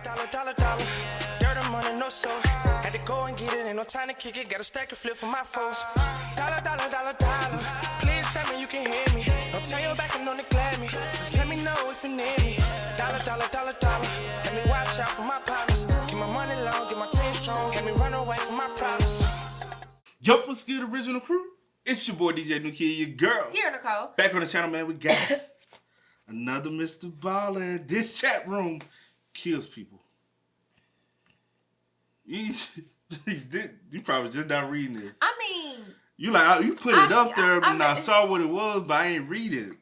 dollar. Dirt and money, no soul. Had to go and get it, ain't no time to kick it. Got a stack of flip for my foes. Dollar. Please tell me you can hear me. Don't turn your back and don't neglect me. Just let me know if you need me. Dollar. Let me watch out for my partners. Keep my money long, get my team strong. Let me run away from my problems. Yo, what's good, original crew? It's your boy DJ New Kid, your girl. Sierra Nicole. Back on the channel, man. We got another Mr. Ballen. This chat room kills people. You probably just not reading this. I mean, you put it up there, and I saw what it was, but I ain't read it.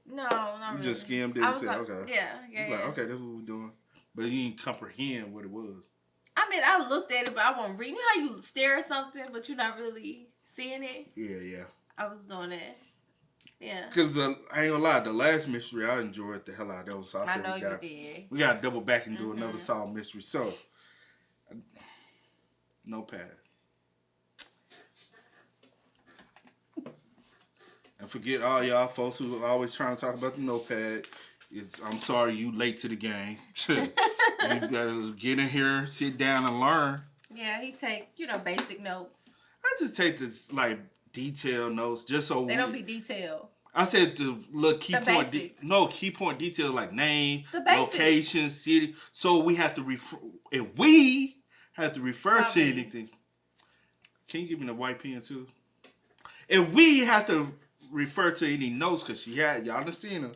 No, not really. You just skimmed it and said, okay. Yeah. Like, okay, that's what we're doing. But you didn't comprehend what it was. I mean, I looked at it, but I won't read. You know how you stare at something, but you're not really seeing it? Yeah. I was doing it. Yeah. Because I ain't gonna lie, the last mystery, I enjoyed the hell out of that. So I know you did. We got to double back and do another solved mystery. So, notepad. And forget all y'all folks who are always trying to talk about the notepad. I'm sorry you late to the game. You gotta get in here, sit down and learn. Yeah, he take, basic notes. I just take this, detailed notes just so they don't be detailed. I said the little key point. Key point details like name, location, city. So we have to refer. If we have to refer to anything, can you give me the white pen too? If we have to refer to any notes, because y'all understand her,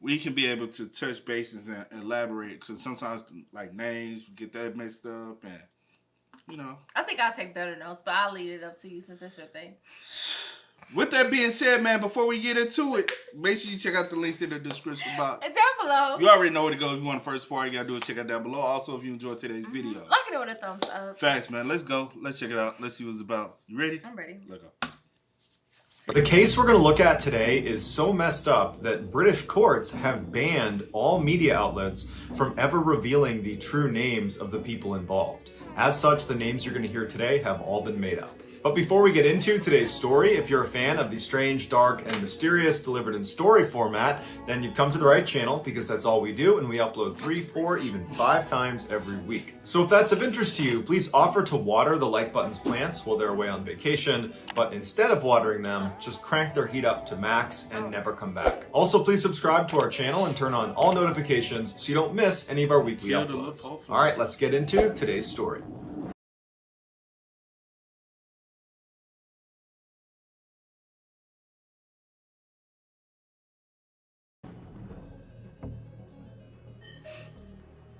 we can be able to touch bases and elaborate. Because sometimes names get that messed up, and I think I'll take better notes, but I'll leave it up to you since that's your thing. With that being said, man, before we get into it, make sure you check out the links in the description box. It's down below. You already know where to go. If you want the first part, you got to do it. Check out down below. Also, if you enjoyed today's video. Like it with a thumbs up. Facts, man. Let's go. Let's check it out. Let's see what it's about. You ready? I'm ready. Let's go. The case we're going to look at today is so messed up that British courts have banned all media outlets from ever revealing the true names of the people involved. As such, the names you're going to hear today have all been made up. But before we get into today's story, if you're a fan of the strange, dark, and mysterious delivered in story format, then you've come to the right channel because that's all we do, and we upload 3, 4, even 5 times every week. So if that's of interest to you, please offer to water the like button's plants while they're away on vacation, but instead of watering them, just crank their heat up to max and never come back. Also, please subscribe to our channel and turn on all notifications so you don't miss any of our weekly uploads. All right, let's get into today's story.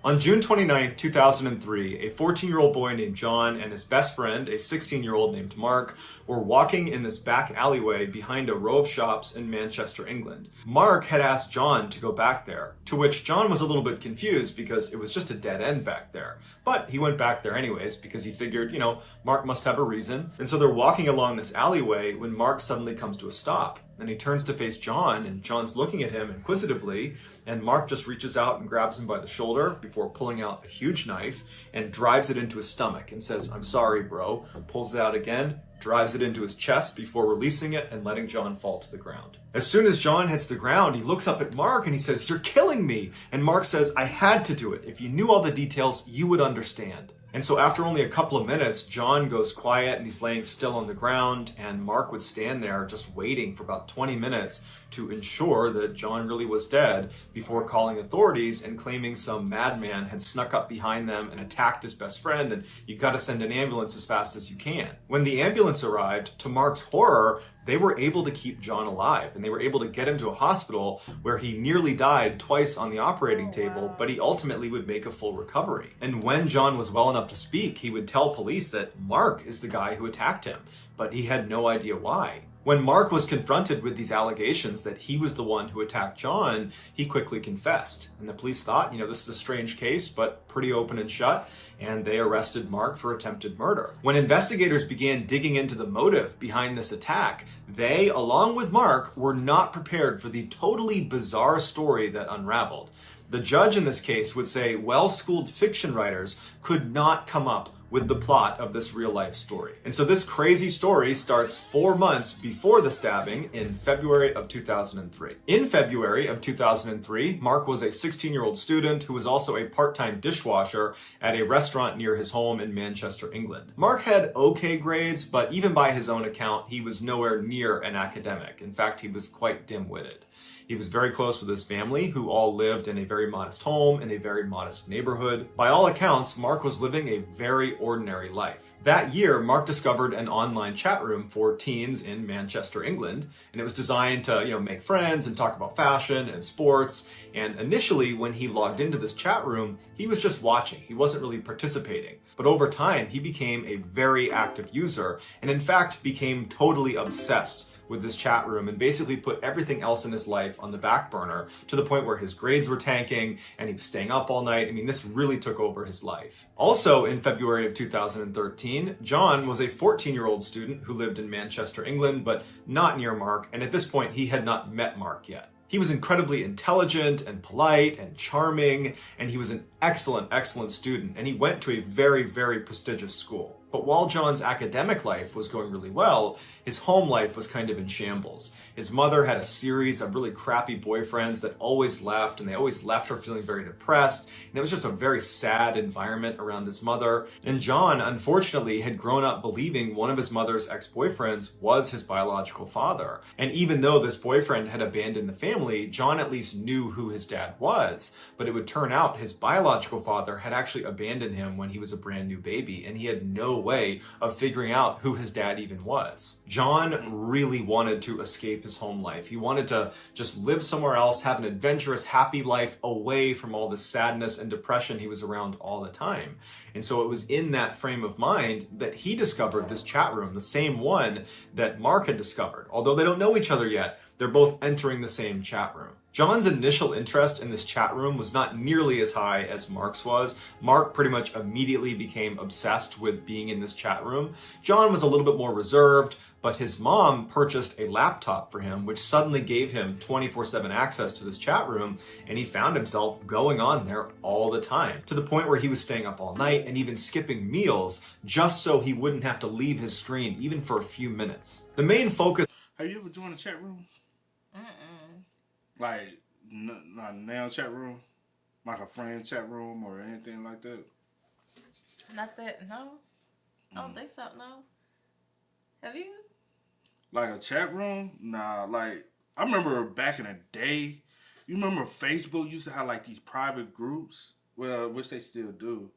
On June 29, 2003, a 14-year-old boy named John and his best friend, a 16-year-old named Mark, were walking in this back alleyway behind a row of shops in Manchester, England. Mark had asked John to go back there, to which John was a little bit confused because it was just a dead end back there. But he went back there anyways because he figured, Mark must have a reason. And so they're walking along this alleyway when Mark suddenly comes to a stop. And he turns to face John, and John's looking at him inquisitively, and Mark just reaches out and grabs him by the shoulder before pulling out a huge knife and drives it into his stomach and says, "I'm sorry, bro," pulls it out again, drives it into his chest before releasing it and letting John fall to the ground. As soon as John hits the ground, he looks up at Mark and he says, "You're killing me." And Mark says, "I had to do it. If you knew all the details, you would understand." And so after only a couple of minutes, John goes quiet and he's laying still on the ground, and Mark would stand there just waiting for about 20 minutes to ensure that John really was dead before calling authorities and claiming some madman had snuck up behind them and attacked his best friend, and you gotta send an ambulance as fast as you can. When the ambulance arrived, to Mark's horror, they were able to keep John alive, and they were able to get him to a hospital where he nearly died twice on the operating table, but he ultimately would make a full recovery. And when John was well enough to speak, he would tell police that Mark is the guy who attacked him, but he had no idea why. When Mark was confronted with these allegations that he was the one who attacked John, he quickly confessed. And the police thought, this is a strange case, but pretty open and shut, and they arrested Mark for attempted murder. When investigators began digging into the motive behind this attack, they, along with Mark, were not prepared for the totally bizarre story that unraveled. The judge in this case would say well-schooled fiction writers could not come up with the plot of this real life story. And so this crazy story starts 4 months before the stabbing in February of 2003. In February of 2003, Mark was a 16-year-old student who was also a part-time dishwasher at a restaurant near his home in Manchester, England. Mark had okay grades, but even by his own account, he was nowhere near an academic. In fact, he was quite dim-witted. He was very close with his family, who all lived in a very modest home in a very modest neighborhood. By all accounts, Mark was living a very ordinary life. That year, Mark discovered an online chat room for teens in Manchester, England, and it was designed to, make friends and talk about fashion and sports. And initially, when he logged into this chat room, he was just watching. He wasn't really participating. But over time, he became a very active user, and in fact, became totally obsessed with this chat room and basically put everything else in his life on the back burner to the point where his grades were tanking and he was staying up all night. I mean, this really took over his life. Also in February of 2013, John was a 14-year-old student who lived in Manchester, England, but not near Mark, and at this point he had not met Mark yet. He was incredibly intelligent and polite and charming, and he was an excellent student, and he went to a very, very prestigious school. But while John's academic life was going really well, his home life was kind of in shambles. His mother had a series of really crappy boyfriends that always left, and they always left her feeling very depressed, and it was just a very sad environment around his mother. And John, unfortunately, had grown up believing one of his mother's ex-boyfriends was his biological father. And even though this boyfriend had abandoned the family, John at least knew who his dad was. But it would turn out his biological father had actually abandoned him when he was a brand new baby, and he had no way of figuring out who his dad even was. John really wanted to escape his home life. He wanted to just live somewhere else, have an adventurous, happy life away from all the sadness and depression he was around all the time. And so it was in that frame of mind that he discovered this chat room, the same one that Mark had discovered. Although they don't know each other yet, they're both entering the same chat room. John's initial interest in this chat room was not nearly as high as Mark's was. Mark pretty much immediately became obsessed with being in this chat room. John was a little bit more reserved, but his mom purchased a laptop for him, which suddenly gave him 24/7 access to this chat room, and he found himself going on there all the time, to the point where he was staying up all night and even skipping meals just so he wouldn't have to leave his screen even for a few minutes. The main focus... Have you ever joined a chat room? Like, now chat room? Like a friend chat room or anything like that? Not that, no. I don't think so, no. Have you? Like a chat room? Nah, like, I remember back in the day, you remember Facebook used to have like these private groups? Well, which they still do.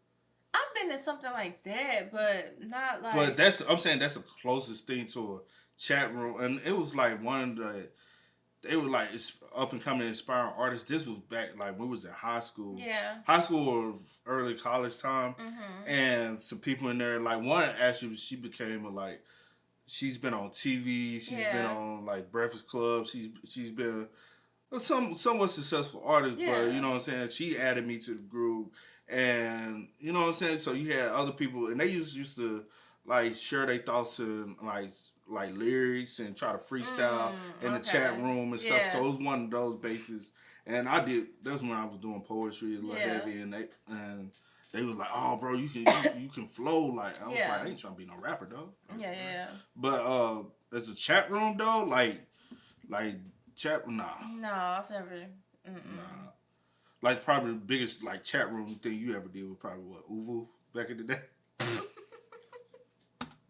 I've been in something like that, but not like... But I'm saying that's the closest thing to a chat room. And it was like one of the... They were like up and coming inspiring artists. This was back like when we was in high school. Yeah. High school or early college time. Mm-hmm. And some people in there, like one actually, she became she's been on TV. She's been on like Breakfast Club. She's been a somewhat successful artist, but you know what I'm saying? She added me to the group. And you know what I'm saying? So you had other people and they used to like share their thoughts and like lyrics and try to freestyle in the chat room and stuff. So it was one of those bases. And that's when I was doing poetry a little heavy and they was like, oh bro, you can flow like I was like, I ain't trying to be no rapper though. Yeah. But as a chat room though, like chat nah. No, I've never Nah. Like probably the biggest like chat room thing you ever did was probably what, Uvu back in the day?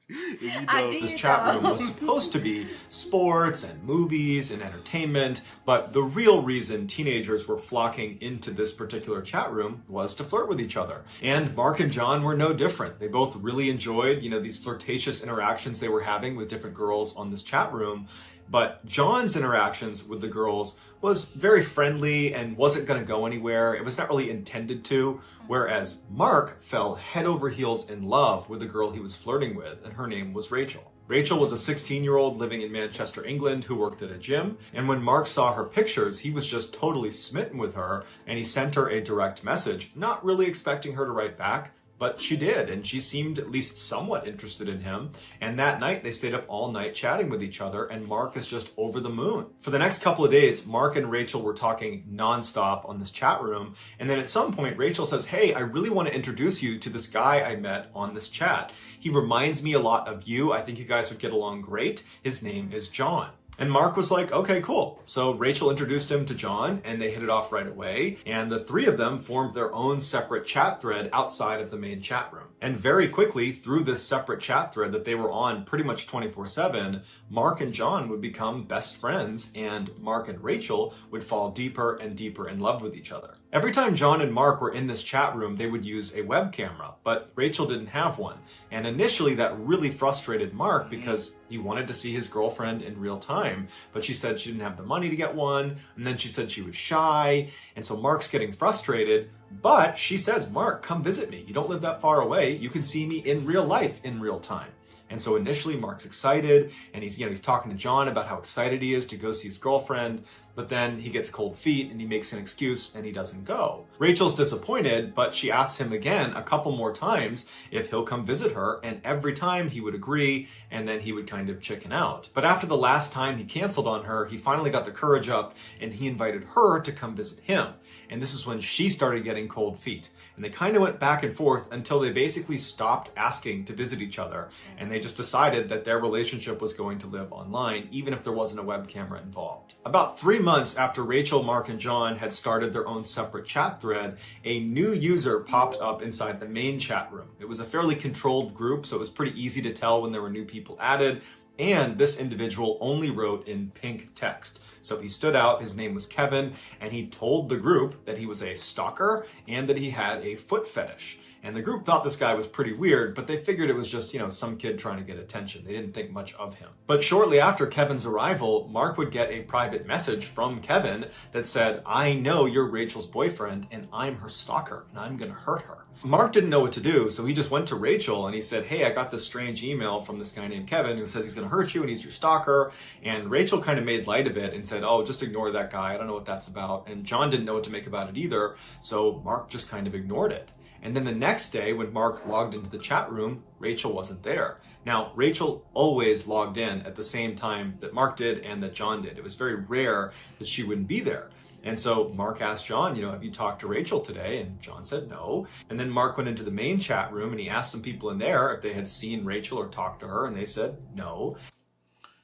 This chat room was supposed to be sports and movies and entertainment, but the real reason teenagers were flocking into this particular chat room was to flirt with each other. And Mark and John were no different. They both really enjoyed, these flirtatious interactions they were having with different girls on this chat room. But John's interactions with the girls was very friendly and wasn't going to go anywhere. It was not really intended to. Whereas Mark fell head over heels in love with the girl he was flirting with, and her name was Rachel. Rachel was a 16-year-old living in Manchester, England, who worked at a gym. And when Mark saw her pictures, he was just totally smitten with her, and he sent her a direct message, not really expecting her to write back. But she did, and she seemed at least somewhat interested in him. And that night, they stayed up all night chatting with each other, and Mark is just over the moon. For the next couple of days, Mark and Rachel were talking nonstop on this chat room. And then at some point, Rachel says, hey, I really want to introduce you to this guy I met on this chat. He reminds me a lot of you. I think you guys would get along great. His name is John. And Mark was like, okay, cool. So Rachel introduced him to John, and they hit it off right away. And the three of them formed their own separate chat thread outside of the main chat room. And very quickly, through this separate chat thread that they were on pretty much 24/7, Mark and John would become best friends, and Mark and Rachel would fall deeper and deeper in love with each other. Every time John and Mark were in this chat room, they would use a web camera, but Rachel didn't have one. And initially that really frustrated Mark because he wanted to see his girlfriend in real time, but she said she didn't have the money to get one, and then she said she was shy, and so Mark's getting frustrated, but she says, Mark, come visit me. You don't live that far away. You can see me in real life in real time. And so initially Mark's excited, and he's talking to John about how excited he is to go see his girlfriend, but then he gets cold feet and he makes an excuse and he doesn't go. Rachel's disappointed, but she asks him again a couple more times if he'll come visit her, and every time he would agree, and then he would kind of chicken out. But after the last time he canceled on her, he finally got the courage up and he invited her to come visit him. And this is when she started getting cold feet. And they kind of went back and forth until they basically stopped asking to visit each other. And they just decided that their relationship was going to live online, even if there wasn't a web camera involved. About 3 months after Rachel, Mark, and John had started their own separate chat thread, a new user popped up inside the main chat room. It was a fairly controlled group, so it was pretty easy to tell when there were new people added. And this individual only wrote in pink text. So he stood out, his name was Kevin, and he told the group that he was a stalker and that he had a foot fetish. And the group thought this guy was pretty weird, but they figured it was just, some kid trying to get attention. They didn't think much of him. But shortly after Kevin's arrival, Mark would get a private message from Kevin that said, I know you're Rachel's boyfriend and I'm her stalker and I'm gonna hurt her. Mark didn't know what to do, so he just went to Rachel and he said, hey, I got this strange email from this guy named Kevin who says he's gonna hurt you and he's your stalker. And Rachel kind of made light of it and said, oh, just ignore that guy. I don't know what that's about. And John didn't know what to make about it either, so Mark just kind of ignored it. And then the next day, when Mark logged into the chat room, Rachel wasn't there. Now, Rachel always logged in at the same time that Mark did and that John did. It was very rare that she wouldn't be there. And so Mark asked John, have you talked to Rachel today? And John said no. And then Mark went into the main chat room and he asked some people in there if they had seen Rachel or talked to her, and they said no.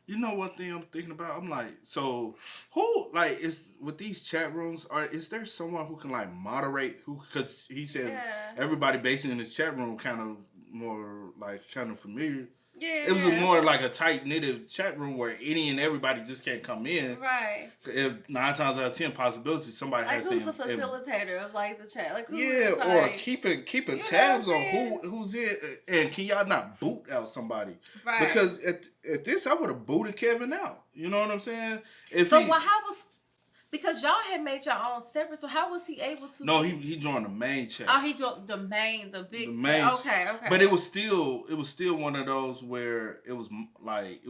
You know one thing I'm thinking about? I'm like, so who, is with these chat rooms, is there someone who can moderate because he said everybody basically in this chat room kind of more kind of familiar. Yeah. It was more like a tight-knitted chat room where any and everybody just can't come in. Right. If 9 times out of 10 possibilities, somebody has to... who's the facilitator of the chat? Or keeping tabs on who's in. And can y'all not boot out somebody? Right. Because at this, I would have booted Kevin out. You know what I'm saying? Because y'all had made your own separate, so how was he able to? No, he joined the main chat. Oh, he joined the main. Okay. But it was still one of those where it was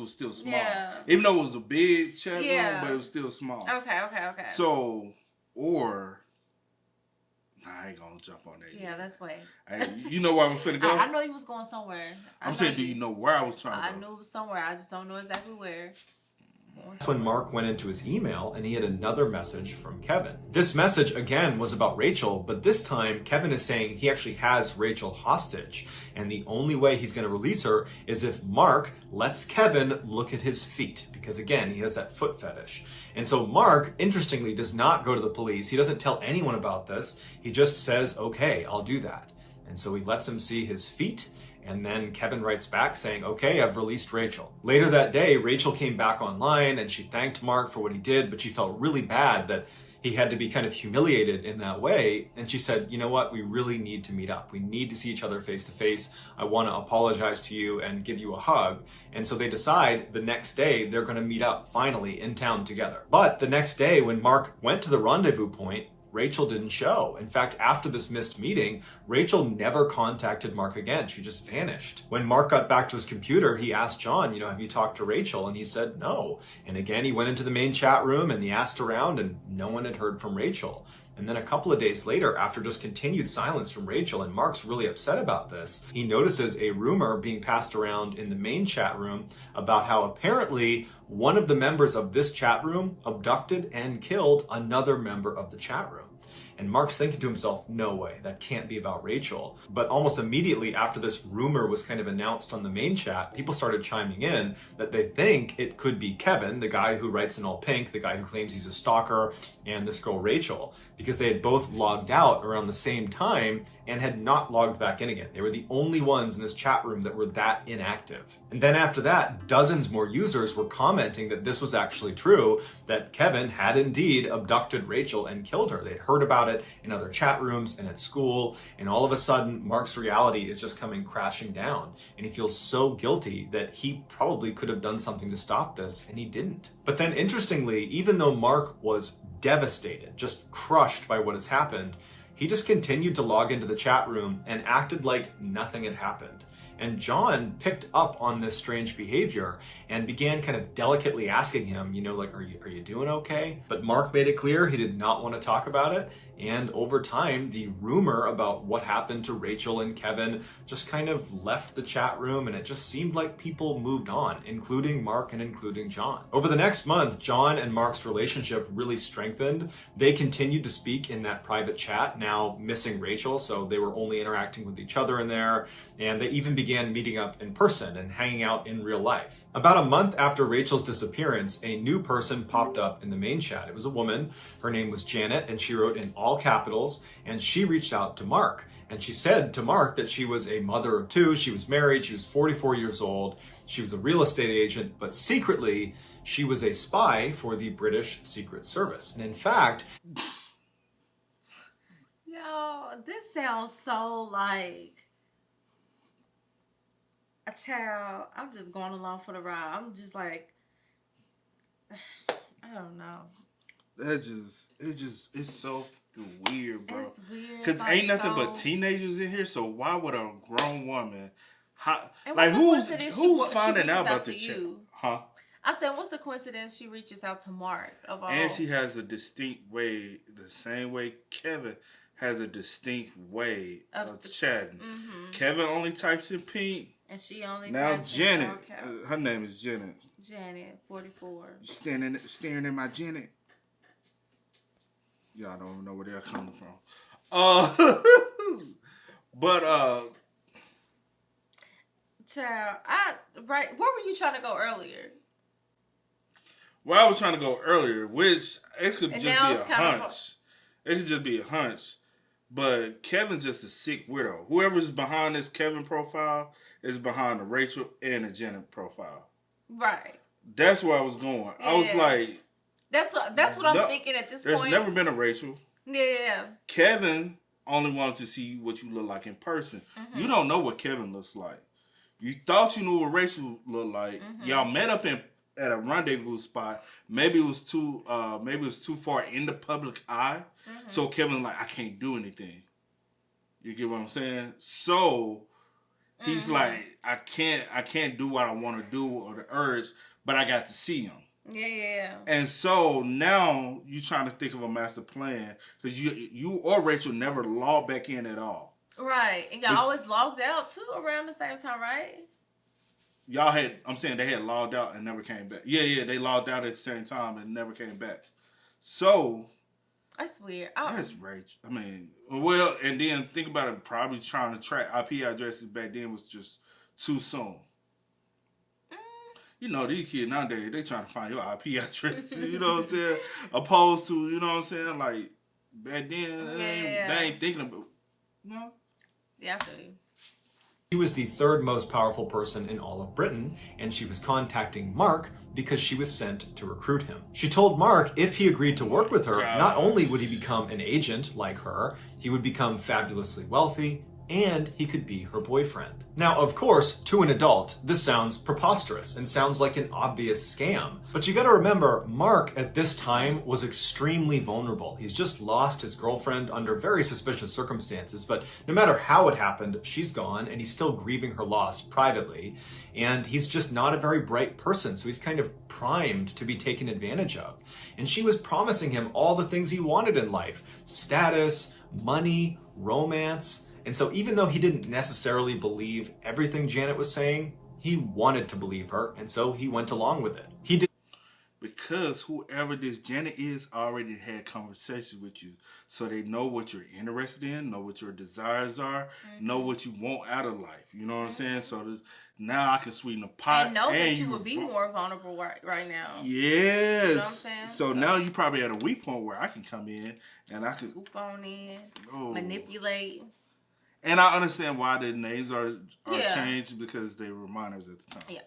still small. Yeah. Even though it was a big chat room, but it was still small. Okay. So, I ain't gonna jump on that. Yeah, that's way. You know where I'm finna go? I know he was going somewhere. I'm saying, do you know where I was trying to go? I knew it was somewhere. I just don't know exactly where. That's when Mark went into his email and he had another message from Kevin. This message, again, was about Rachel, but this time Kevin is saying he actually has Rachel hostage, and the only way he's going to release her is if Mark lets Kevin look at his feet, because again, he has that foot fetish. And so Mark, interestingly, does not go to the police. He doesn't tell anyone about this. He just says, okay, I'll do that. And so he lets him see his feet. And then Kevin writes back saying, okay, I've released Rachel. Later that day, Rachel came back online and she thanked Mark for what he did, but she felt really bad that he had to be kind of humiliated in that way. And she said, you know what? We really need to meet up. We need to see each other face to face. I want to apologize to you and give you a hug. And so they decide the next day they're going to meet up finally in town together. But the next day when Mark went to the rendezvous point, Rachel didn't show. In fact, after this missed meeting, Rachel never contacted Mark again. She just vanished. When Mark got back to his computer, he asked John, have you talked to Rachel? And he said no. And again, he went into the main chat room and he asked around and no one had heard from Rachel. And then a couple of days later, after just continued silence from Rachel, and Mark's really upset about this, he notices a rumor being passed around in the main chat room about how apparently one of the members of this chat room abducted and killed another member of the chat room. And Mark's thinking to himself, no way, that can't be about Rachel. But almost immediately after this rumor was kind of announced on the main chat, people started chiming in that they think it could be Kevin, the guy who writes in all pink, the guy who claims he's a stalker, and this girl Rachel, because they had both logged out around the same time and had not logged back in again. They were the only ones in this chat room that were that inactive. And then after that, dozens more users were commenting that this was actually true, that Kevin had indeed abducted Rachel and killed her. They'd heard about it in other chat rooms and at school, and all of a sudden, Mark's reality is just coming crashing down, and he feels so guilty that he probably could have done something to stop this, and he didn't. But then interestingly, even though Mark was devastated, just crushed by what has happened, he just continued to log into the chat room and acted like nothing had happened. And John picked up on this strange behavior and began kind of delicately asking him, like, are you doing okay? But Mark made it clear he did not want to talk about it. And over time, the rumor about what happened to Rachel and Kevin just kind of left the chat room, and it just seemed like people moved on, including Mark and including John. Over the next month, John and Mark's relationship really strengthened. They continued to speak in that private chat, now missing Rachel, so they were only interacting with each other in there, and they even began meeting up in person and hanging out in real life. About a month after Rachel's disappearance, a new person popped up in the main chat. It was a woman. Her name was Janet, and she wrote in all capitals, and she reached out to Mark. And she said to Mark that she was a mother of two, she was married, she was 44 years old, she was a real estate agent, but secretly, she was a spy for the British Secret Service. And in fact... Yo, this sounds so like... a child. I'm just going along for the ride. I'm just like... I don't know. It's so weird, bro. It's weird. Because ain't nothing but teenagers in here, so why would a grown woman... who's finding out about this shit? Huh? I said, what's the coincidence she reaches out to Mark of all? And she has a distinct way, the same way Kevin has a distinct way of chatting. Mm-hmm. Kevin only types in pink. And she only now types Janet, in all caps. Her name is Janet. Janet, 44. Staring at my Janet. Y'all don't even know where they're coming from. Child, where were you trying to go earlier? Where I was trying to go earlier, which it could just be a hunch. It could just be a hunch. But Kevin's just a sick weirdo. Whoever's behind this Kevin profile is behind the Rachel and the Janet profile. Right. That's where I was going. Yeah. I was like... That's what I'm thinking at this point. There's never been a Rachel. Yeah. Kevin only wanted to see what you look like in person. Mm-hmm. You don't know what Kevin looks like. You thought you knew what Rachel looked like. Mm-hmm. Y'all met up at a rendezvous spot. Maybe it was too far in the public eye. Mm-hmm. So Kevin I can't do anything. You get what I'm saying? So he's like, I can't do what I want to do or the urge, but I got to see him. Yeah. And so now you're trying to think of a master plan because you or Rachel never logged back in at all. Right. And y'all always logged out too around the same time, right? They had logged out and never came back. Yeah, they logged out at the same time and never came back. So that's weird. That's Rachel. I mean, well, and then think about it, probably trying to track IP addresses back then was just too soon. You know, these kids nowadays, they trying to find your IP address, you know what I'm saying? Opposed to, you know what I'm saying? Like, back then, they ain't thinking about, you know? Yeah, I feel you. She was the third most powerful person in all of Britain, and she was contacting Mark because she was sent to recruit him. She told Mark if he agreed to work with her, not only would he become an agent like her, he would become fabulously wealthy, and he could be her boyfriend. Now, of course, to an adult, this sounds preposterous and sounds like an obvious scam. But you gotta remember, Mark at this time was extremely vulnerable. He's just lost his girlfriend under very suspicious circumstances, but no matter how it happened, she's gone and he's still grieving her loss privately. And he's just not a very bright person, so he's kind of primed to be taken advantage of. And she was promising him all the things he wanted in life: status, money, romance. And so even though he didn't necessarily believe everything Janet was saying, he wanted to believe her, and so he went along with it. He did. Because whoever this Janet is already had conversations with you, so they know what you're interested in, know what your desires are, know what you want out of life. You know what I'm saying? So now I can sweeten the pot. And know that you would be more vulnerable right now. Yes. You know what I'm saying? So now you probably at a weak point where I can come in and I can swoop on in, manipulate. And I understand why the names are changed, because they were minors at the time. Yeah.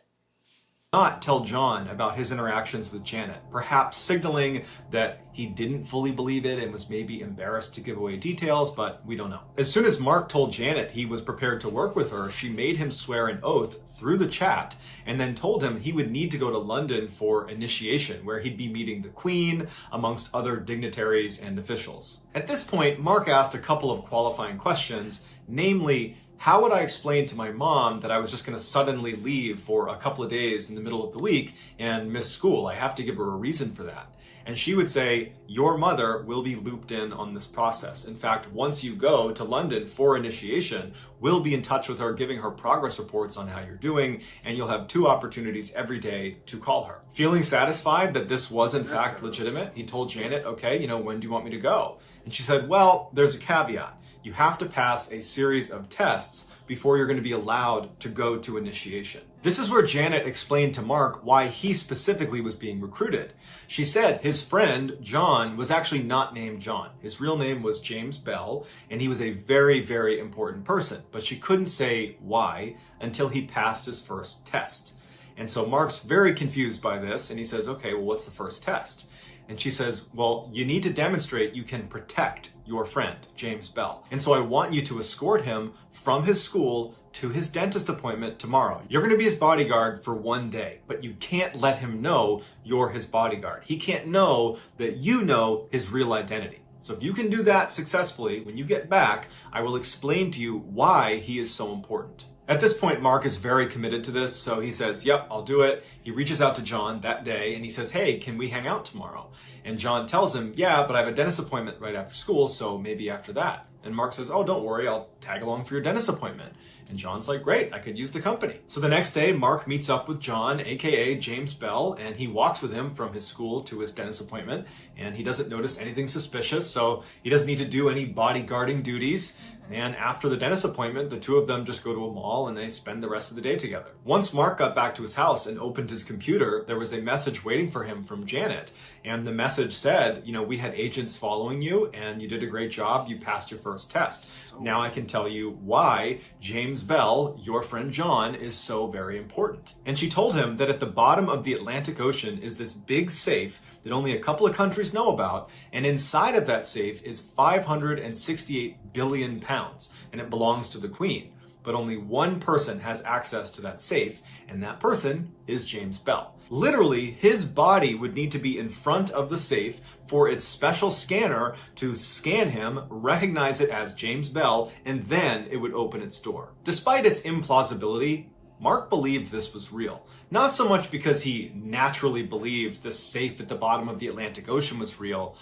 Not tell John about his interactions with Janet, perhaps signaling that he didn't fully believe it and was maybe embarrassed to give away details, but we don't know. As soon as Mark told Janet he was prepared to work with her, she made him swear an oath through the chat and then told him he would need to go to London for initiation, where he'd be meeting the Queen, amongst other dignitaries and officials. At this point, Mark asked a couple of qualifying questions, namely, how would I explain to my mom that I was just going to suddenly leave for a couple of days in the middle of the week and miss school? I have to give her a reason for that. And she would say, your mother will be looped in on this process. In fact, once you go to London for initiation, we'll be in touch with her, giving her progress reports on how you're doing, and you'll have 2 opportunities every day to call her. Feeling satisfied that this was in fact legitimate, he told Janet, okay, when do you want me to go? And she said, well, there's a caveat. You have to pass a series of tests before you're going to be allowed to go to initiation. This is where Janet explained to Mark why he specifically was being recruited. She said his friend, John, was actually not named John. His real name was James Bell, and he was a very, very important person. But she couldn't say why until he passed his first test. And so Mark's very confused by this, and he says, okay, well, what's the first test? And she says, well, you need to demonstrate you can protect your friend, James Bell. And so I want you to escort him from his school to his dentist appointment tomorrow. You're going to be his bodyguard for 1 day, but you can't let him know you're his bodyguard. He can't know that you know his real identity. So if you can do that successfully, when you get back, I will explain to you why he is so important. At this point, Mark is very committed to this, so he says, yep, I'll do it. He reaches out to John that day and he says, hey, can we hang out tomorrow? And John tells him, yeah, but I have a dentist appointment right after school, so maybe after that. And Mark says, oh, don't worry, I'll tag along for your dentist appointment. And John's like, great, I could use the company. So the next day, Mark meets up with John, aka James Bell, and he walks with him from his school to his dentist appointment. And he doesn't notice anything suspicious, so he doesn't need to do any bodyguarding duties. And after the dentist appointment, the 2 of them just go to a mall and they spend the rest of the day together. Once Mark got back to his house and opened his computer, there was a message waiting for him from Janet. And the message said, we had agents following you and you did a great job. You passed your first test. Now I can tell you why James Bell, your friend John, is so very important. And she told him that at the bottom of the Atlantic Ocean is this big safe that only a couple of countries know about, and inside of that safe is 568 billion pounds, and it belongs to the Queen. But only one person has access to that safe, and that person is James Bell. Literally, his body would need to be in front of the safe for its special scanner to scan him, recognize it as James Bell, and then it would open its door. Despite its implausibility, Mark believed this was real. Not so much because he naturally believed the safe at the bottom of the Atlantic Ocean was real,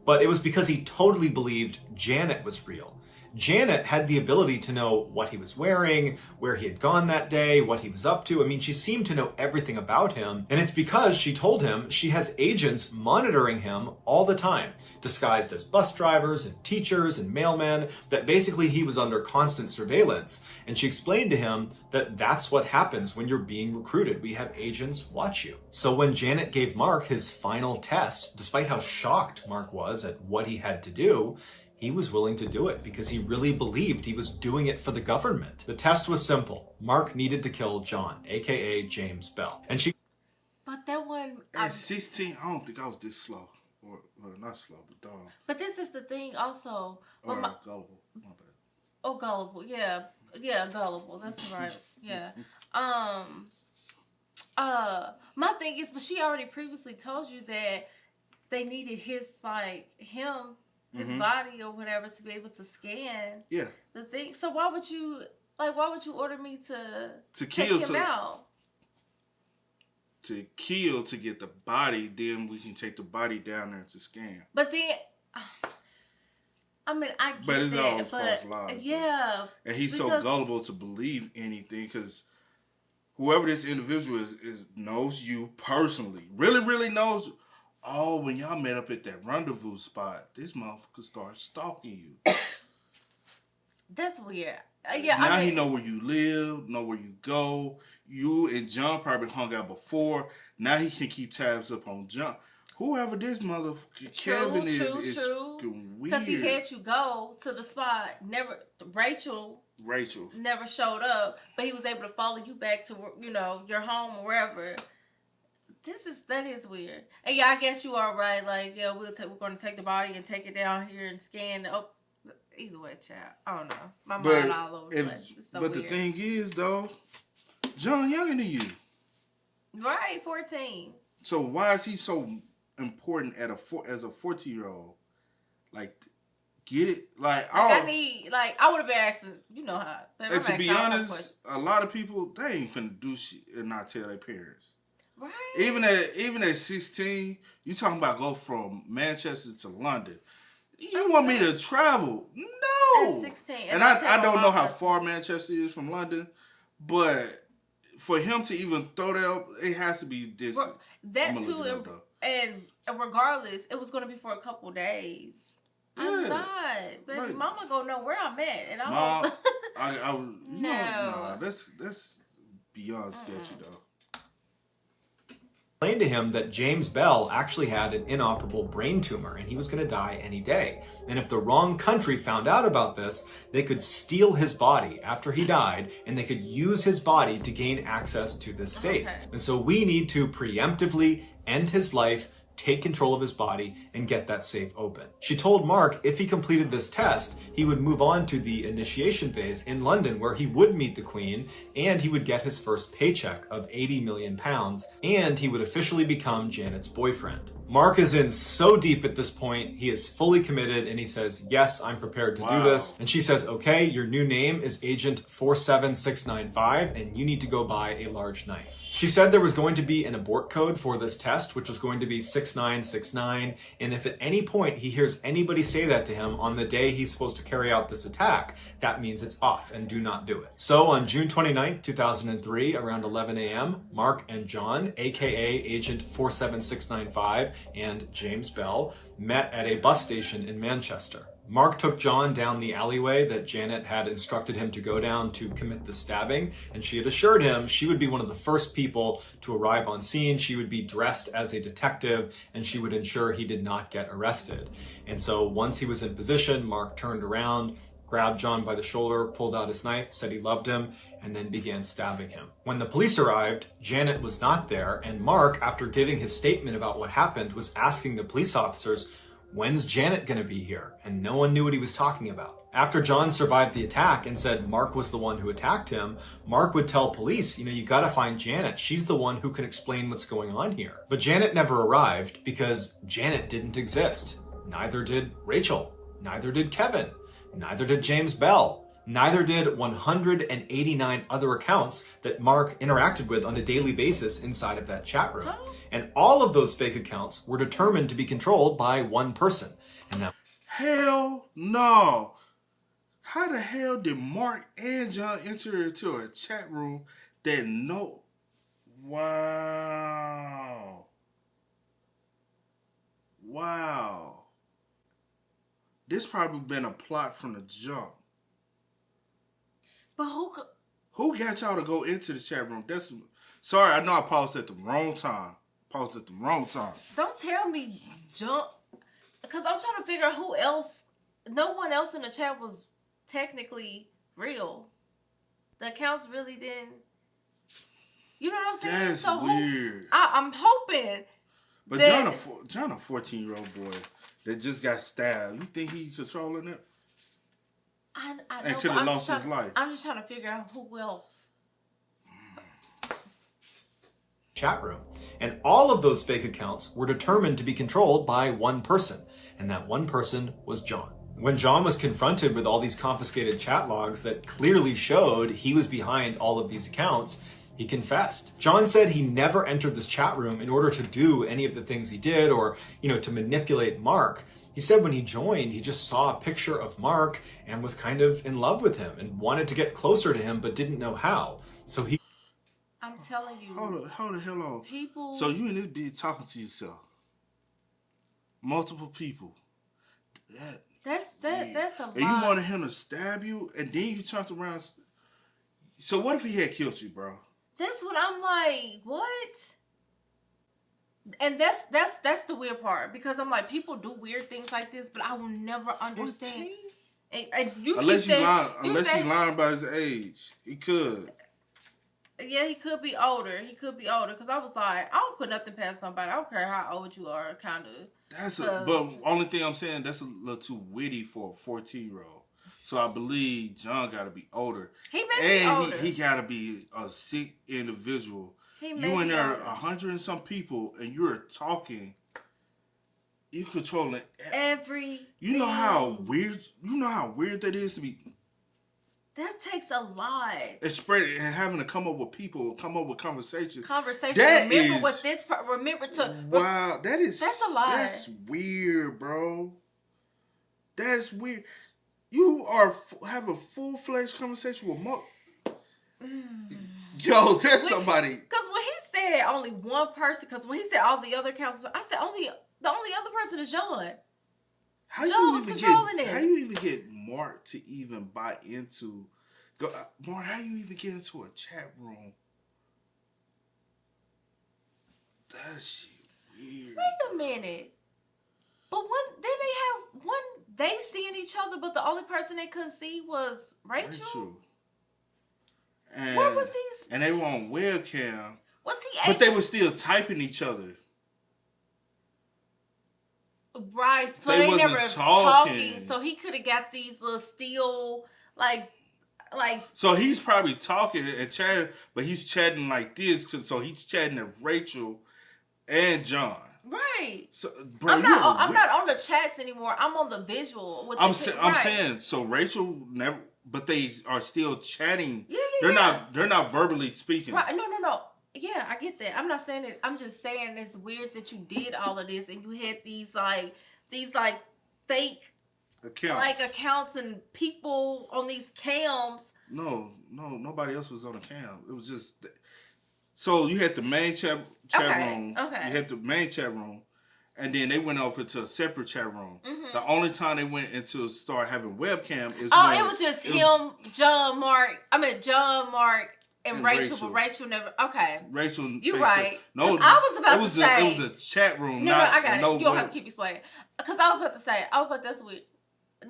but it was because he totally believed Janet was real. Janet had the ability to know what he was wearing, where he had gone that day, what he was up to. I mean, she seemed to know everything about him. And it's because she told him she has agents monitoring him all the time, disguised as bus drivers and teachers and mailmen, that basically he was under constant surveillance. And she explained to him that that's what happens when you're being recruited. We have agents watch you. So when Janet gave Mark his final test, despite how shocked Mark was at what he had to do, he was willing to do it because he really believed he was doing it for the government. The test was simple. Mark needed to kill John, aka James Bell. And she... But that one... At 16, I don't think I was this slow. Or not slow, but dumb. But this is the thing also. Or gullible. My bad. Oh, gullible. Yeah, gullible. That's right. Yeah. My thing is, but she already previously told you that they needed his his body or whatever to be able to scan. Yeah. The thing. So why would you order me to kill take him out? To kill to get the body, then we can take the body down there to scan. But then, I mean, I get but it's that, all false lies. Yeah. And he's so gullible to believe anything because whoever this individual is knows you personally, really knows you. Oh, when y'all met up at that rendezvous spot, this motherfucker started stalking you. That's weird. Yeah. Now he know where you live, know where you go. You and John probably hung out before. Now he can keep tabs up on John. Whoever this motherfucker Kevin is fucking weird. Because he had you go to the spot. Rachel never showed up, but he was able to follow you back to your home or wherever. That is weird. And yeah, I guess you are right. Like, yeah, we're going to take the body and take it down here and scan. Either way, child. I don't know. My mind all over the place. It's so but weird. The thing is, though, John younger than you. Right, 14. So why is he so important as a 14-year-old? Like, get it? Like, I would have been asking, how. And to be honest, a lot of people, they ain't finna do shit and not tell their parents. Right. Even at 16, you talking about go from Manchester to London. You want me to travel? No. At 16. And I don't know how far Manchester is from London, but for him to even throw that up, it has to be distant. That too, and regardless, it was going to be for a couple days. Yeah. I'm not. Baby, right. Mama gonna know where I'm at, and I'm. That's beyond sketchy though. Explained to him that James Bell actually had an inoperable brain tumor and he was going to die any day. And if the wrong country found out about this, they could steal his body after he died and they could use his body to gain access to this safe. Okay. And so we need to preemptively end his life, take control of his body, and get that safe open. She told Mark if he completed this test, he would move on to the initiation phase in London where he would meet the Queen and he would get his first paycheck of £80 million and he would officially become Janet's boyfriend. Mark is in so deep at this point, he is fully committed and he says, yes, I'm prepared to do this. And she says, okay, your new name is Agent 47695 and you need to go buy a large knife. She said there was going to be an abort code for this test, which was going to be 6969. And if at any point he hears anybody say that to him on the day he's supposed to carry out this attack, that means it's off and do not do it. So on June 29th, 2003, around 11 a.m., Mark and John, aka Agent 47695, and James Bell met at a bus station in Manchester. Mark took John down the alleyway that Janet had instructed him to go down to commit the stabbing, and she had assured him she would be one of the first people to arrive on scene. She would be dressed as a detective, and she would ensure he did not get arrested. And so once he was in position, Mark turned around, grabbed John by the shoulder, pulled out his knife, said he loved him, and then began stabbing him. When the police arrived, Janet was not there, and Mark, after giving his statement about what happened, was asking the police officers, when's Janet gonna be here? And no one knew what he was talking about. After John survived the attack and said Mark was the one who attacked him, Mark would tell police, you gotta find Janet. She's the one who can explain what's going on here. But Janet never arrived because Janet didn't exist. Neither did Rachel. Neither did Kevin. Neither did James Bell. Neither did 189 other accounts that Mark interacted with on a daily basis inside of that chat room. And all of those fake accounts were determined to be controlled by one person. And that hell no. How the hell did Mark and John enter into a chat room that no... Wow. This probably been a plot from the jump. But who got y'all to go into the chat room? Sorry, I know I paused at the wrong time. Don't tell me jump, because I'm trying to figure out who else. No one else in the chat was technically real. The accounts really didn't. You know what I'm saying? That's so weird. I'm hoping. But that John a 14-year-old boy that just got stabbed. You think he's controlling it? I and know, could have lost his life. I'm just trying to figure out who else. Chatroom. And all of those fake accounts were determined to be controlled by one person, and that one person was John. When John was confronted with all these confiscated chat logs that clearly showed he was behind all of these accounts, he confessed. John said he never entered this chat room in order to do any of the things he did or, to manipulate Mark. He said when he joined, he just saw a picture of Mark and was kind of in love with him and wanted to get closer to him but didn't know how. So he... I'm telling you. Hold the hell on. People... So you in this bitch talking to yourself. Multiple people. That's a lot. And you wanted him to stab you, and then you turned around. So what if he had killed you, bro? That's what I'm like. What? And that's the weird part, because I'm like, people do weird things like this, but I will never understand. 14? And you unless keep you lying about his age, he could. Yeah, he could be older. Because I was like, I don't put nothing past somebody. I don't care how old you are, kind of. But only thing I'm saying, that's a little too witty for a 14-year-old. So I believe John got to be older. He may be older. He got to be a sick individual. He may you in be there, older. 100 and some people, and you're talking. You controlling every. You know how weird that is to be. That takes a lot. And spread it and having to come up with conversations. Remember to. Wow, that's a lot. That's weird, bro. That's weird. You have a full-fledged conversation with Mark. Yo, that's somebody. Because when he said only one person, because when he said all the other counselors, I said the only other person is John. John was controlling it. How you even get Mark to even buy into? Mark, how you even get into a chat room? That shit weird. Wait a minute. But they seeing each other, but the only person they couldn't see was Rachel. And, where was these? And they were on webcam. Was he? But they were still typing each other. Right. So they never talking. So he could have got these little steel like. So he's probably talking and chatting, but he's chatting like this so he's chatting to Rachel and John. Right. So, bro, I'm not on the chats anymore. I'm on the visual. I'm saying so Rachel never, but they are still chatting. Yeah. They're not verbally speaking. Right. No. Yeah, I get that. I'm not saying it. I'm just saying it's weird that you did all of this and you had these fake accounts and people on these cams. No, nobody else was on the cam. It was just so you had the main chat room. Okay. You had the main chat room, and then they went off into a separate chat room. Mm-hmm. The only time they went into start having webcam is it was just him, John, Mark, and Rachel, but Rachel never. Okay, Rachel. You right? No, I was about to say it was a chat room. No, I got it. You don't have to keep explaining. Because I was about to say, I was like, that's weird.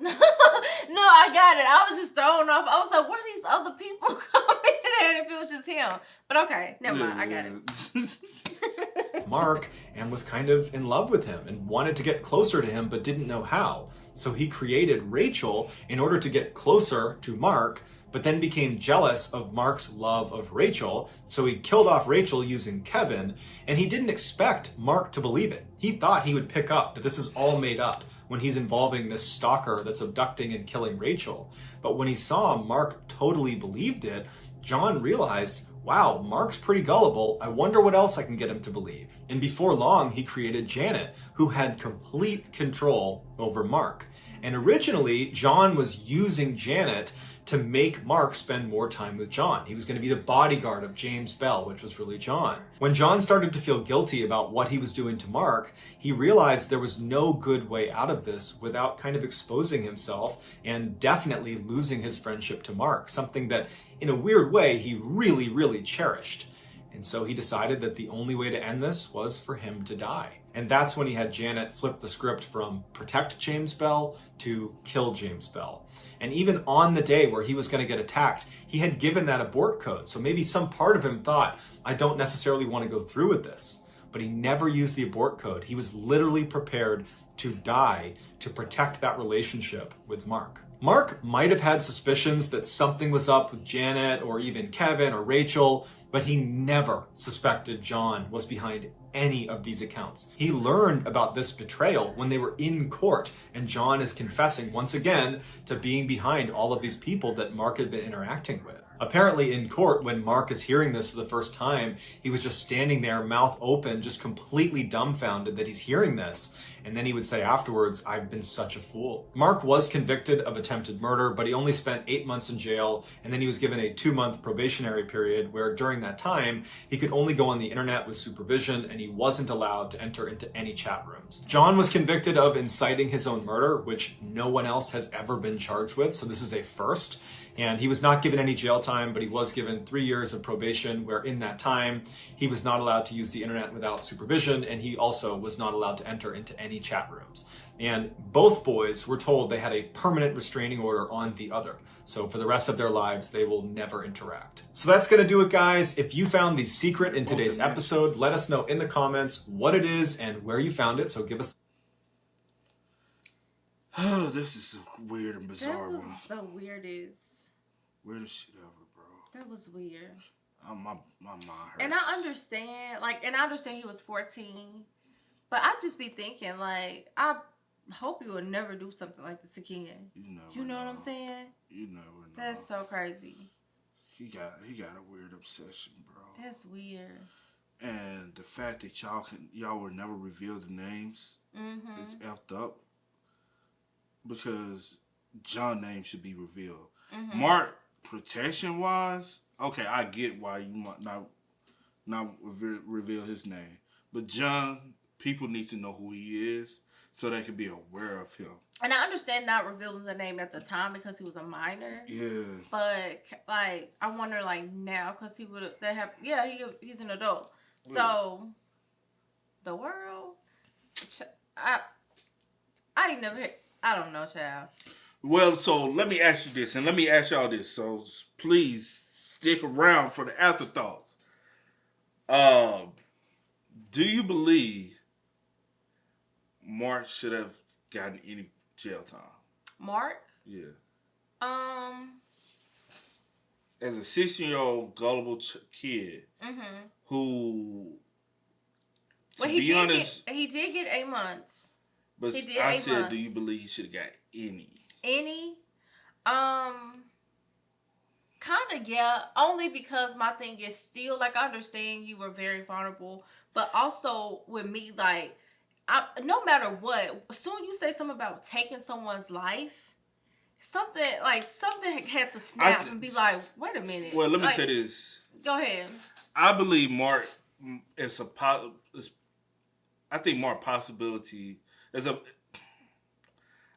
No, I got it. I was just thrown off. I was like, where are these other people coming in if it was just him? But okay, never mind. I got it. Mark and was kind of in love with him and wanted to get closer to him but didn't know how. So he created Rachel in order to get closer to Mark, but then became jealous of Mark's love of Rachel. So he killed off Rachel using Kevin, and he didn't expect Mark to believe it. He thought he would pick up that this is all made up when he's involving this stalker that's abducting and killing Rachel. But when he saw Mark totally believed it, John realized, wow, Mark's pretty gullible. I wonder what else I can get him to believe. And before long, he created Janet, who had complete control over Mark. And originally, John was using Janet to make Mark spend more time with John. He was going to be the bodyguard of James Bell, which was really John. When John started to feel guilty about what he was doing to Mark, he realized there was no good way out of this without kind of exposing himself and definitely losing his friendship to Mark, something that in a weird way he really, really cherished. And so he decided that the only way to end this was for him to die. And that's when he had Janet flip the script from protect James Bell to kill James Bell. And even on the day where he was going to get attacked, he had given that abort code. So maybe some part of him thought, I don't necessarily want to go through with this. But he never used the abort code. He was literally prepared to die to protect that relationship with Mark. Mark might have had suspicions that something was up with Janet or even Kevin or Rachel, but he never suspected John was behind any of these accounts. He learned about this betrayal when they were in court, and John is confessing once again to being behind all of these people that Mark had been interacting with. Apparently in court, when Mark is hearing this for the first time, he was just standing there, mouth open, just completely dumbfounded that he's hearing this. And then he would say afterwards, "I've been such a fool." Mark was convicted of attempted murder, but he only spent 8 months in jail, and then he was given a 2-month probationary period where during that time, he could only go on the internet with supervision, and he wasn't allowed to enter into any chat rooms. John was convicted of inciting his own murder, which no one else has ever been charged with, so this is a first. And he was not given any jail time, but he was given 3 years of probation, where in that time, he was not allowed to use the internet without supervision, and he also was not allowed to enter into any chat rooms. And both boys were told they had a permanent restraining order on the other. So for the rest of their lives, they will never interact. So that's going to do it, guys. If you found the secret in today's episode, let us know in the comments what it is and where you found it. So give us... Oh, this is a weird and bizarre one. That was the weirdest. Weirdest shit ever, bro. That was weird. My mind hurts. And I understand he was 14, but I just be thinking, like, I hope you will never do something like this again. You know what I'm saying? You never know. That's so crazy. He got a weird obsession, bro. That's weird. And the fact that y'all will never reveal the names is effed up. Because John's name should be revealed. Mark, protection wise, okay, I get why you might not reveal his name. But John, people need to know who he is so they can be aware of him. And I understand not revealing the name at the time because he was a minor. Yeah. But like, I wonder like now because he's an adult. So the world, I ain't never. I don't know, child. Well, so let me ask you this, and let me ask y'all this. So please stick around for the afterthoughts. Do you believe Mark should have gotten any jail time? Mark? Yeah. As a 16-year-old gullible kid who, he did get 8 months. But I said, do you believe he should have got any? Any? Kind of, yeah. Only because my thing is still, like, I understand you were very vulnerable. But also, with me, like, no matter what, as soon as you say something about taking someone's life, something had to snap and be like, wait a minute. Well, let me say this. Go ahead. I believe Mark is I think Mark possibility...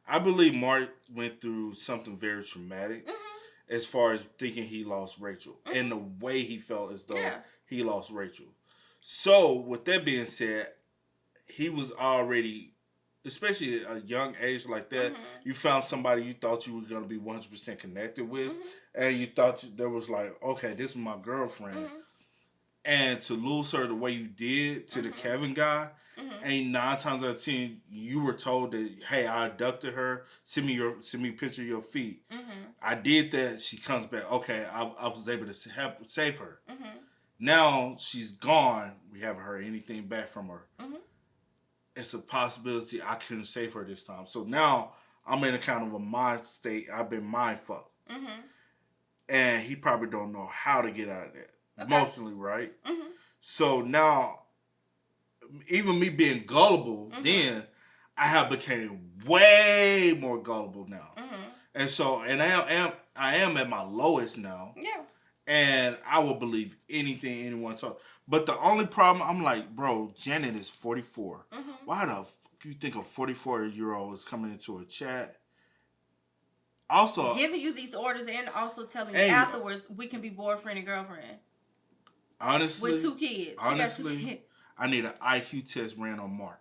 I believe Mark went through something very traumatic as far as thinking he lost Rachel and the way he felt as though he lost Rachel. So, with that being said, he was already, especially at a young age like that, you found somebody you thought you were going to be 100% connected with, and you thought there was like, okay, this is my girlfriend. And to lose her the way you did to the Kevin guy, and 9 times out of 10, you were told that, hey, I abducted her. Send me a picture of your feet. I did that. She comes back. Okay, I was able to save her. Now she's gone. We haven't heard anything back from her. It's a possibility I couldn't save her this time. So now I'm in a kind of a mind state. I've been mind fucked. And he probably don't know how to get out of that. Emotionally, right? So now... even me being gullible, then I have became way more gullible now, and so I am at my lowest now. Yeah, and I will believe anything anyone talks. But the only problem, I'm like, bro, Janet is 44. Why the fuck you think a 44-year-old is coming into a chat? Also, giving you these orders and also telling you afterwards we can be boyfriend and girlfriend. Honestly, with 2 kids. Honestly. I need an IQ test ran on Mark.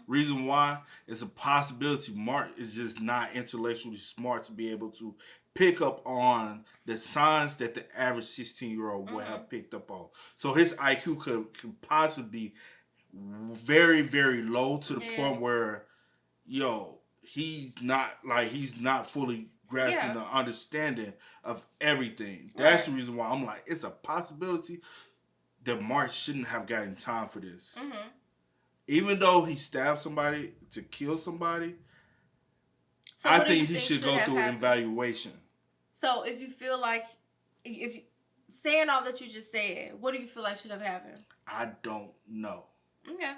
Reason why? It's a possibility Mark is just not intellectually smart to be able to pick up on the signs that the average 16-year-old would have picked up on. So his IQ could possibly be very, very low to the point where he's not fully grasping the understanding of everything. That's the reason why I'm like, it's a possibility that Mark shouldn't have gotten time for this. Mm-hmm. Even though he stabbed somebody to kill somebody, so I think he should go through an evaluation. So if you feel like, saying all that you just said, what do you feel like should have happened? I don't know. Okay.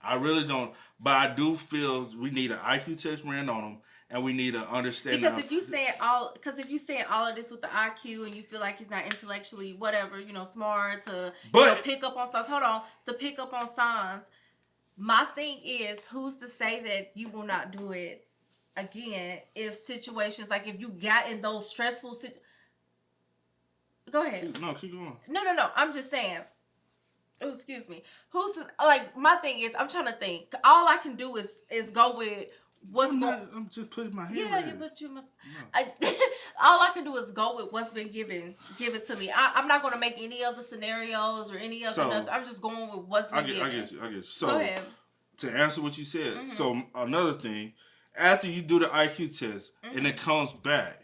I really don't. But I do feel we need an IQ test ran on him, and we need an understanding. Because if you saying all of this with the IQ, and you feel like he's not intellectually whatever, smart to pick up on signs. Hold on, to pick up on signs. My thing is, who's to say that you will not do it again if situations like if you got in those stressful situations. Go ahead. No, keep going. No. I'm just saying. Oh, excuse me. My thing is, I'm trying to think. All I can do is go with what's going. I'm just putting my hand. Yeah, but you must. No. All I can do is go with what's been given to me. I'm not going to make any other scenarios or any other. Nothing. I'm just going with what's been given. I get you. So go ahead. To answer what you said, so another thing, after you do the IQ test and it comes back,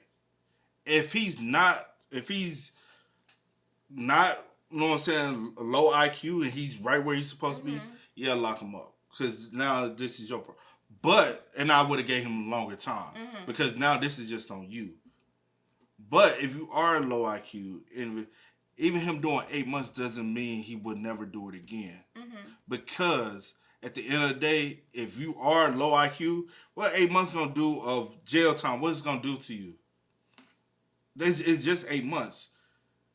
if he's not, you know what I'm saying, low IQ and he's right where he's supposed to be, lock him up. Because now this is your problem. But, and I would have gave him a longer time. Because now this is just on you. But if you are low IQ, and even him doing 8 months doesn't mean he would never do it again. Because at the end of the day, if you are low IQ, what 8 months going to do of jail time? What is it going to do to you? It's just 8 months.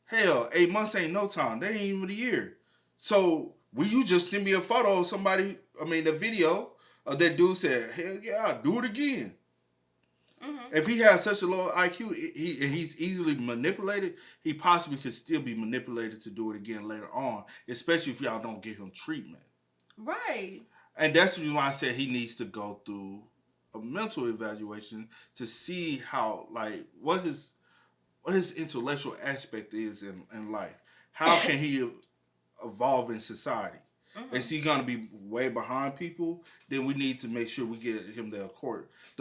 Hell, 8 months ain't no time. They ain't even a year. So, will you just send me a photo of somebody, the video of that dude said, hell yeah, I'll do it again. If he has such a low IQ and he's easily manipulated, he possibly could still be manipulated to do it again later on, especially if y'all don't give him treatment. Right. And that's the reason why I said he needs to go through a mental evaluation to see how, what his intellectual aspect is in life. How can he evolve in society? Is he going to be way behind people? Then we need to make sure we get him the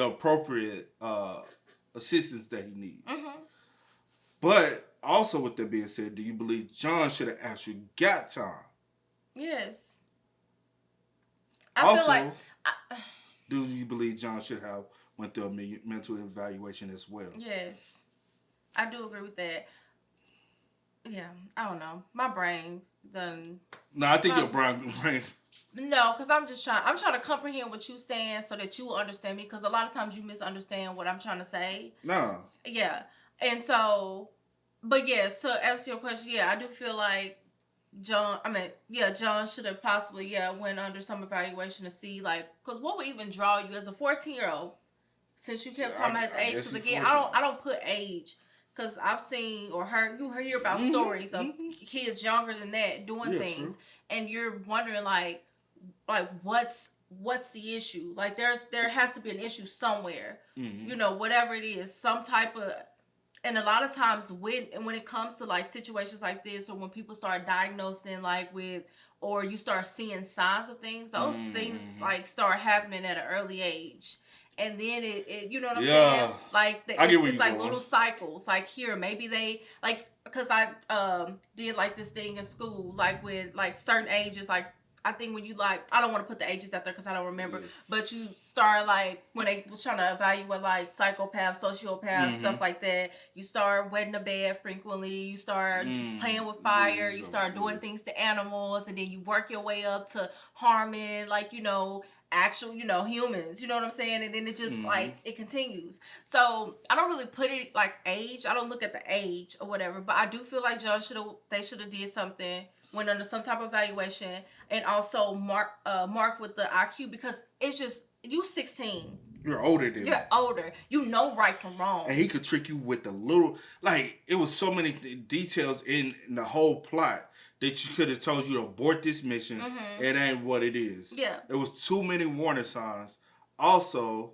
appropriate assistance that he needs. But also with that being said, do you believe John should have actually got time? Yes. Do you believe John should have went through a mental evaluation as well? Yes. I do agree with that. Yeah, I don't know. My brain done. No, I think your brain. No, because I'm trying to comprehend what you're saying so that you will understand me. Because a lot of times you misunderstand what I'm trying to say. No. Yeah, and so, but yes, to answer your question, I do feel like John should have possibly went under some evaluation to see because what would even draw you as a 14-year-old, since you kept talking about his age. Because again, I don't put age. Because I've seen or heard, you hear about stories of kids younger than that doing things. True. And you're wondering, what's the issue? There has to be an issue somewhere. Whatever it is, some type of... And a lot of times when it comes to, situations like this, or when people start diagnosing, or you start seeing signs of things, those things, start happening at an early age. And then it you know what I'm saying? It's little cycles. Here, maybe they because I did this thing in school, with certain ages, I think when you I don't want to put the ages out there because I don't remember, but you start when they was trying to evaluate psychopaths, sociopaths, stuff like that. You start wetting the bed frequently. You start playing with fire. You start doing things to animals, and then you work your way up to harming actual, humans, you know what I'm saying? And then it just it continues. So I don't really put it age. I don't look at the age or whatever, but I do feel like John they should have did something, went under some type of evaluation, and also mark with the IQ, because it's just, you 16. You're older than him. You're older. You know right from wrong. And he could trick you with the little, it was so many details in the whole plot that you could have told you to abort this mission. It ain't what it is. Yeah. There was too many warning signs. Also,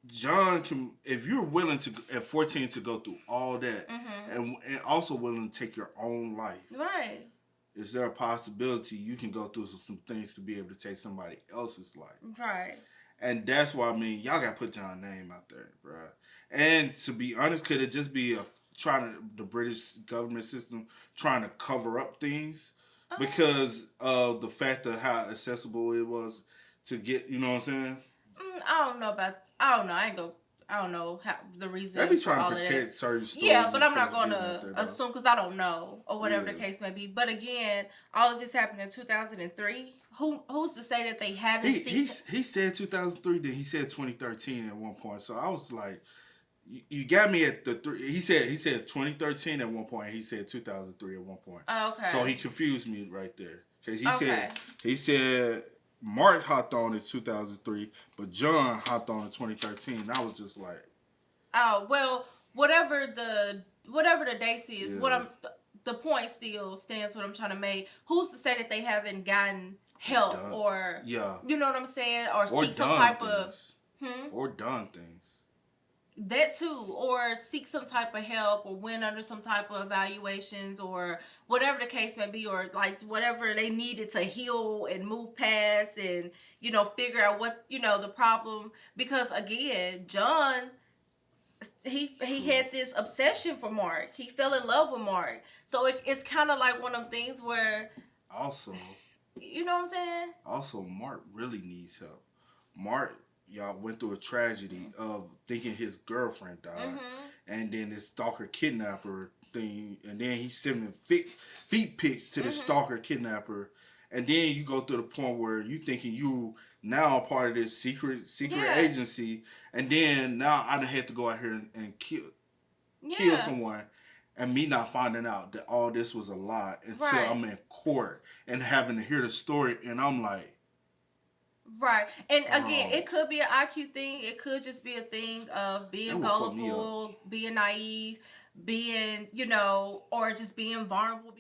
John can, if you're willing to, at 14, to go through all that, and also willing to take your own life. Right. Is there a possibility you can go through some things to be able to take somebody else's life? Right. And that's why, I mean, y'all got to put y'all name out there, bro. And to be honest, could it just be the British government system trying to cover up things because of the fact of how accessible it was to get, you know what I'm saying? I don't know. I don't know how the reason. They be trying to protect certain stories. Yeah, but I'm not going to assume because I don't know or whatever the case may be. But again, all of this happened in 2003. Who's to say that they haven't seen? He said 2003. Then he said 2013 at one point. So I was like, you got me at the three. He said 2013 at one point. He said 2003 at one point. Oh, okay. So he confused me right there because he said Mark hopped on in 2003, but John hopped on in 2013. And I was just like, oh well, whatever the dates is, the point still stands. What I'm trying to make. Who's to say that they haven't gotten help or you know what I'm saying, or seek some type of or done things. That too, or seek some type of help, or went under some type of evaluations, or whatever the case may be, or like whatever they needed to heal and move past, and figure out what the problem. Because again, John, he had this obsession for Mark. He fell in love with Mark, so it's kind of like one of them things where also, you know what I'm saying. Also, Mark really needs help. Mark. Y'all went through a tragedy of thinking his girlfriend died, and then this stalker kidnapper thing, and then he's sending feet pics to the stalker kidnapper, and then you go to the point where you thinking you now a part of this secret agency, and then now I done had to go out here and kill someone, and me not finding out that all this was a lie until I'm in court and having to hear the story, and I'm like. Right. And again, it could be an IQ thing. It could just be a thing of being gullible, being naive, being, or just being vulnerable.